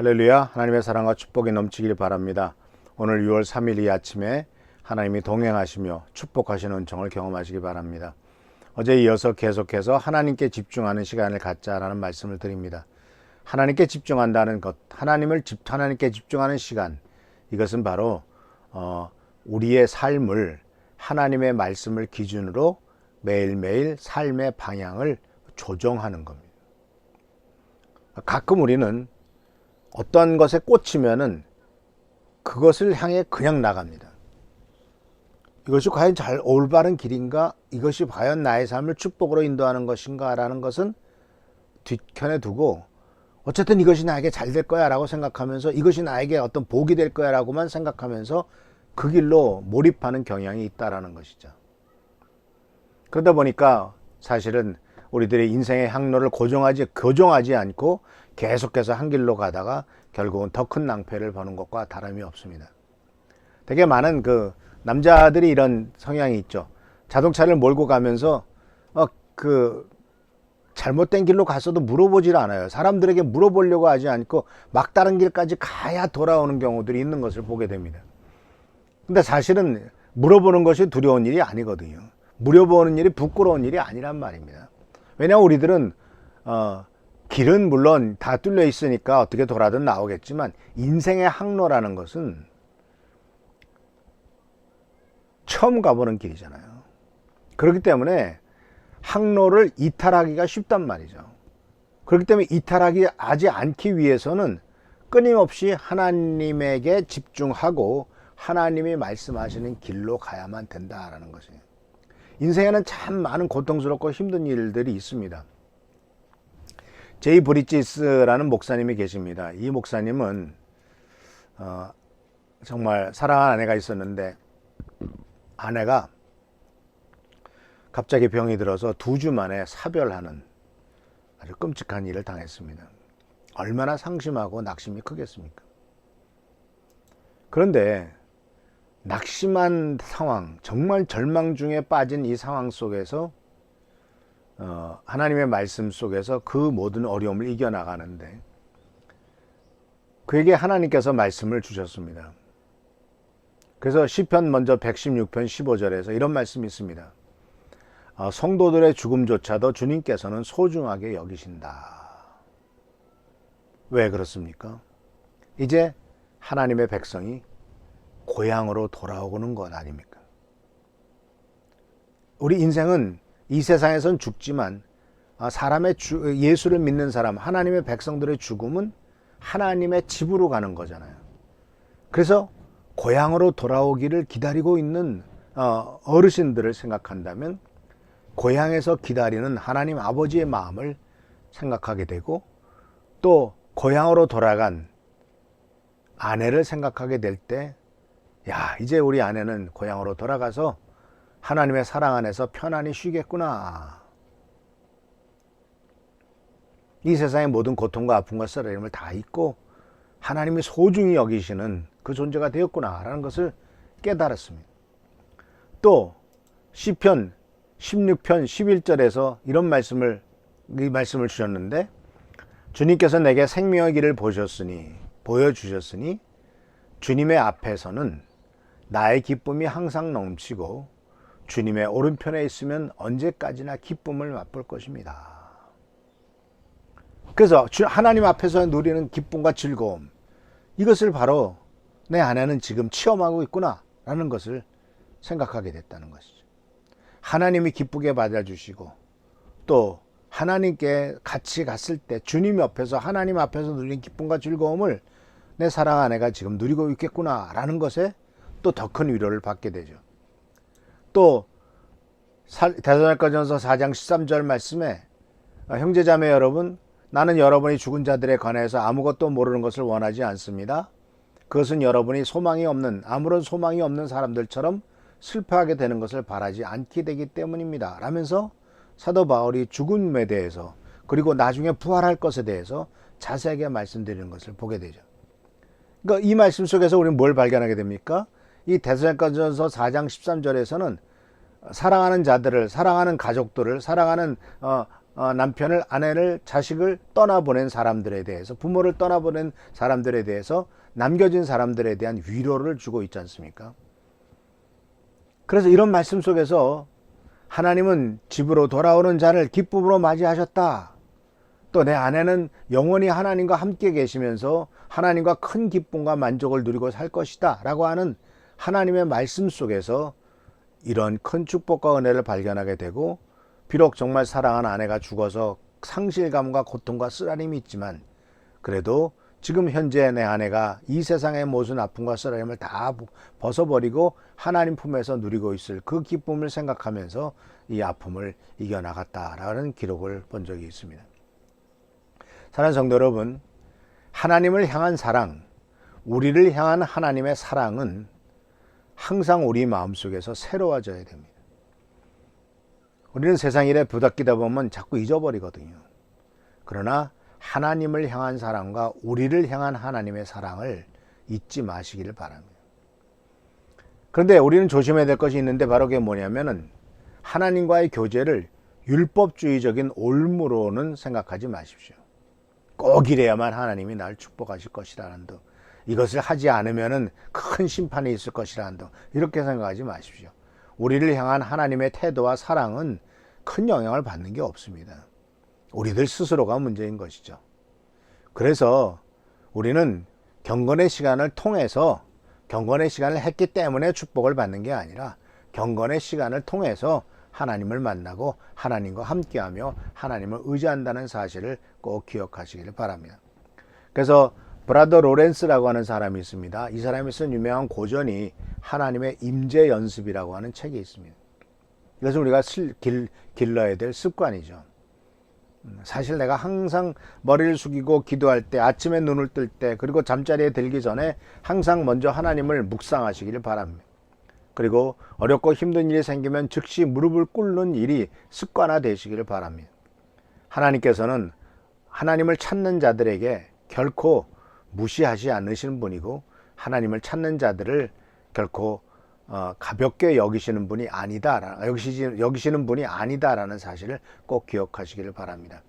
할렐루야. 하나님의 사랑과 축복이 넘치길 바랍니다. 오늘 6월 3일 이 아침에 하나님이 동행하시며 축복하시는 은총을 경험하시기 바랍니다. 어제에 이어서 계속해서 하나님께 집중하는 시간을 갖자라는 말씀을 드립니다. 하나님께 집중한다는 것, 하나님께 집중하는 시간, 이것은 바로 우리의 삶을 하나님의 말씀을 기준으로 매일매일 삶의 방향을 조정하는 겁니다. 가끔 우리는 어떤 것에 꽂히면은 그것을 향해 그냥 나갑니다. 이것이 과연 잘 올바른 길인가? 이것이 과연 나의 삶을 축복으로 인도하는 것인가? 라는 것은 뒷편에 두고 어쨌든 이것이 나에게 잘 될 거야 라고 생각하면서 이것이 나에게 어떤 복이 될 거야 라고만 생각하면서 그 길로 몰입하는 경향이 있다라는 것이죠. 그러다 보니까 사실은 우리들의 인생의 항로를 교정하지 않고 계속해서 한 길로 가다가 결국은 더 큰 낭패를 보는 것과 다름이 없습니다. 되게 많은 남자들이 이런 성향이 있죠. 자동차를 몰고 가면서 잘못된 길로 갔어도 물어보질 않아요. 사람들에게 물어보려고 하지 않고 막다른 길까지 가야 돌아오는 경우들이 있는 것을 보게 됩니다. 근데 사실은 물어보는 것이 두려운 일이 아니거든요. 물어보는 일이 부끄러운 일이 아니란 말입니다. 왜냐하면 우리들은 길은 물론 다 뚫려 있으니까 어떻게 돌아든 나오겠지만 인생의 항로라는 것은 처음 가보는 길이잖아요. 그렇기 때문에 항로를 이탈하기가 쉽단 말이죠. 그렇기 때문에 이탈하지 않기 위해서는 끊임없이 하나님에게 집중하고 하나님이 말씀하시는 길로 가야만 된다라는 것이에요. 인생에는 참 많은 고통스럽고 힘든 일들이 있습니다. 제이 브리지스라는 목사님이 계십니다. 이 목사님은 정말 사랑하는 아내가 있었는데 아내가 갑자기 병이 들어서 2주 만에 사별하는 아주 끔찍한 일을 당했습니다. 얼마나 상심하고 낙심이 크겠습니까? 그런데 낙심한 상황, 정말 절망 중에 빠진 이 상황 속에서 하나님의 말씀 속에서 그 모든 어려움을 이겨나가는데 그에게 하나님께서 말씀을 주셨습니다. 그래서 시편 먼저 116편 15절에서 이런 말씀이 있습니다. 성도들의 죽음조차도 주님께서는 소중하게 여기신다. 왜 그렇습니까? 이제 하나님의 백성이 고향으로 돌아오는 것 아닙니까? 우리 인생은 이 세상에선 죽지만 예수를 믿는 사람, 하나님의 백성들의 죽음은 하나님의 집으로 가는 거잖아요. 그래서 고향으로 돌아오기를 기다리고 있는 어르신들을 생각한다면 고향에서 기다리는 하나님 아버지의 마음을 생각하게 되고 또 고향으로 돌아간 아내를 생각하게 될 때 이제 우리 아내는 고향으로 돌아가서 하나님의 사랑 안에서 편안히 쉬겠구나. 이 세상의 모든 고통과 아픔과 쓰라림을 다 잊고 하나님이 소중히 여기시는 그 존재가 되었구나 라는 것을 깨달았습니다. 또 시편 16편 11절에서 이런 말씀을 주셨는데 주님께서 내게 생명의 길을 보여주셨으니 주님의 앞에서는 나의 기쁨이 항상 넘치고 주님의 오른편에 있으면 언제까지나 기쁨을 맛볼 것입니다. 그래서 하나님 앞에서 누리는 기쁨과 즐거움, 이것을 바로 내 아내는 지금 체험하고 있구나 라는 것을 생각하게 됐다는 것이죠. 하나님이 기쁘게 받아주시고 또 하나님께 같이 갔을 때 주님 옆에서 하나님 앞에서 누리는 기쁨과 즐거움을 내 사랑 아내가 지금 누리고 있겠구나 라는 것에 또 더 큰 위로를 받게 되죠. 또 데살로니가전서 4장 13절 말씀에 형제자매 여러분, 나는 여러분이 죽은 자들에 관해서 아무것도 모르는 것을 원하지 않습니다. 그것은 여러분이 아무런 소망이 없는 사람들처럼 슬퍼하게 되는 것을 바라지 않게 되기 때문입니다. 라면서 사도 바울이 죽음에 대해서 그리고 나중에 부활할 것에 대해서 자세하게 말씀드리는 것을 보게 되죠. 그러니까 이 말씀 속에서 우리는 뭘 발견하게 됩니까? 이 데살로니가전서 4장 13절에서는 사랑하는 자들을, 사랑하는 가족들을, 사랑하는 남편을, 아내를, 자식을 떠나보낸 사람들에 대해서, 부모를 떠나보낸 사람들에 대해서, 남겨진 사람들에 대한 위로를 주고 있지 않습니까? 그래서 이런 말씀 속에서 하나님은 집으로 돌아오는 자를 기쁨으로 맞이하셨다. 또 내 아내는 영원히 하나님과 함께 계시면서 하나님과 큰 기쁨과 만족을 누리고 살 것이다 라고 하는 하나님의 말씀 속에서 이런 큰 축복과 은혜를 발견하게 되고, 비록 정말 사랑하는 아내가 죽어서 상실감과 고통과 쓰라림이 있지만, 그래도 지금 현재 내 아내가 이 세상의 모든 아픔과 쓰라림을 다 벗어버리고 하나님 품에서 누리고 있을 그 기쁨을 생각하면서 이 아픔을 이겨나갔다라는 기록을 본 적이 있습니다. 사랑하는 성도 여러분, 하나님을 향한 사랑, 우리를 향한 하나님의 사랑은 항상 우리 마음속에서 새로워져야 됩니다. 우리는 세상 일에 부닥기다 보면 자꾸 잊어버리거든요. 그러나 하나님을 향한 사랑과 우리를 향한 하나님의 사랑을 잊지 마시기를 바랍니다. 그런데 우리는 조심해야 될 것이 있는데, 바로 그게 뭐냐면은 하나님과의 교제를 율법주의적인 올무로는 생각하지 마십시오. 꼭 이래야만 하나님이 날 축복하실 것이라는 등, 이것을 하지 않으면은 큰 심판이 있을 것이라는 등, 이렇게 생각하지 마십시오. 우리를 향한 하나님의 태도와 사랑은 큰 영향을 받는 게 없습니다. 우리들 스스로가 문제인 것이죠. 그래서 우리는 경건의 시간을 통해서, 경건의 시간을 했기 때문에 축복을 받는 게 아니라 경건의 시간을 통해서 하나님을 만나고 하나님과 함께하며 하나님을 의지한다는 사실을 꼭 기억하시기를 바랍니다. 그래서 브라더 로렌스라고 하는 사람이 있습니다. 이 사람이 쓴 유명한 고전이 하나님의 임재 연습이라고 하는 책이 있습니다. 이것은 우리가 길러야 될 습관이죠. 사실 내가 항상 머리를 숙이고 기도할 때, 아침에 눈을 뜰 때, 그리고 잠자리에 들기 전에 항상 먼저 하나님을 묵상하시기를 바랍니다. 그리고 어렵고 힘든 일이 생기면 즉시 무릎을 꿇는 일이 습관화 되시기를 바랍니다. 하나님께서는 하나님을 찾는 자들에게 결코 무시하지 않으시는 분이고, 하나님을 찾는 자들을 결코 가볍게 여기시는 분이 아니다, 여기시는 분이 아니다라는 사실을 꼭 기억하시기를 바랍니다.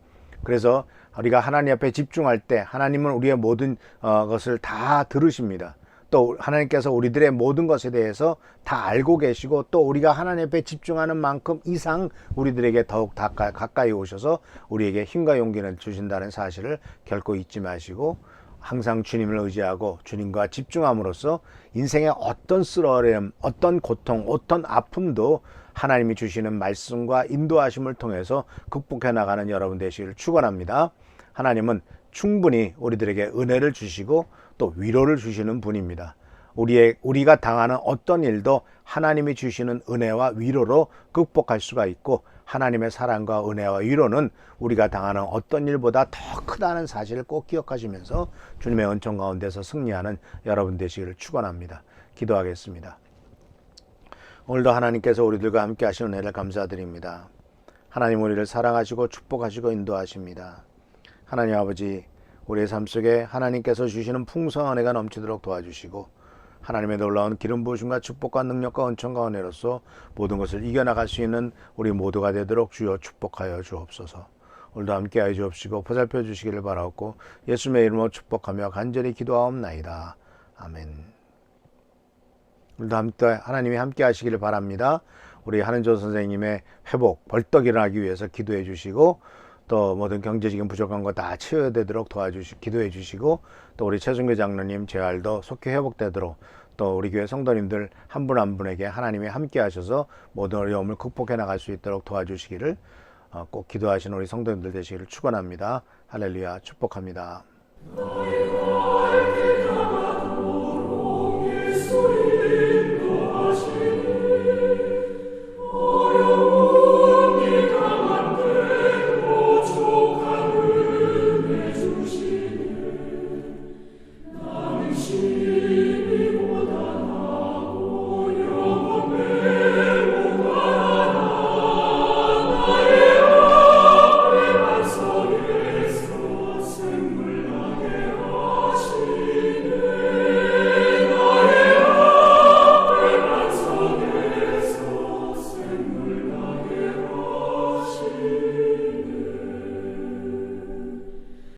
그래서 우리가 하나님 앞에 집중할 때 하나님은 우리의 모든 것을 다 들으십니다. 또 하나님께서 우리들의 모든 것에 대해서 다 알고 계시고, 또 우리가 하나님 앞에 집중하는 만큼 이상 우리들에게 더욱 가까이 오셔서 우리에게 힘과 용기를 주신다는 사실을 결코 잊지 마시고, 항상 주님을 의지하고 주님과 집중함으로써 인생의 어떤 쓰러림, 어떤 고통, 어떤 아픔도 하나님이 주시는 말씀과 인도하심을 통해서 극복해 나가는 여러분 되시기를 축원합니다. 하나님은 충분히 우리들에게 은혜를 주시고 또 위로를 주시는 분입니다. 우리가 당하는 어떤 일도 하나님이 주시는 은혜와 위로로 극복할 수가 있고, 하나님의 사랑과 은혜와 위로는 우리가 당하는 어떤 일보다 더 크다는 사실을 꼭 기억하시면서 주님의 은총 가운데서 승리하는 여러분 되시기를 축원합니다. 기도하겠습니다. 오늘도 하나님께서 우리들과 함께 하시는 은혜를 감사드립니다. 하나님, 우리를 사랑하시고 축복하시고 인도하십니다. 하나님 아버지, 우리의 삶 속에 하나님께서 주시는 풍성한 은혜가 넘치도록 도와주시고, 하나님의 놀라운 기름 부으심과 축복과 능력과 은총과 은혜로서 모든 것을 이겨나갈 수 있는 우리 모두가 되도록 주여 축복하여 주옵소서. 오늘도 함께하여 주옵시고 보살펴 주시기를 바라옵고, 예수님의 이름으로 축복하며 간절히 기도하옵나이다. 아멘. 오늘도 하나님이 함께 하시기를 바랍니다. 우리 한은조 선생님의 회복, 벌떡 일어나기 위해서 기도해 주시고, 또 모든 경제적인 부족한 거 다 치유되도록 기도해 주시고, 또 우리 최승규 장로님 재활도 속히 회복되도록, 또 우리 교회 성도님들 한 분 한 분에게 하나님이 함께 하셔서 모든 어려움을 극복해 나갈 수 있도록 도와주시기를 꼭 기도하시는 우리 성도님들 되시기를 축원합니다. 할렐루야, 축복합니다.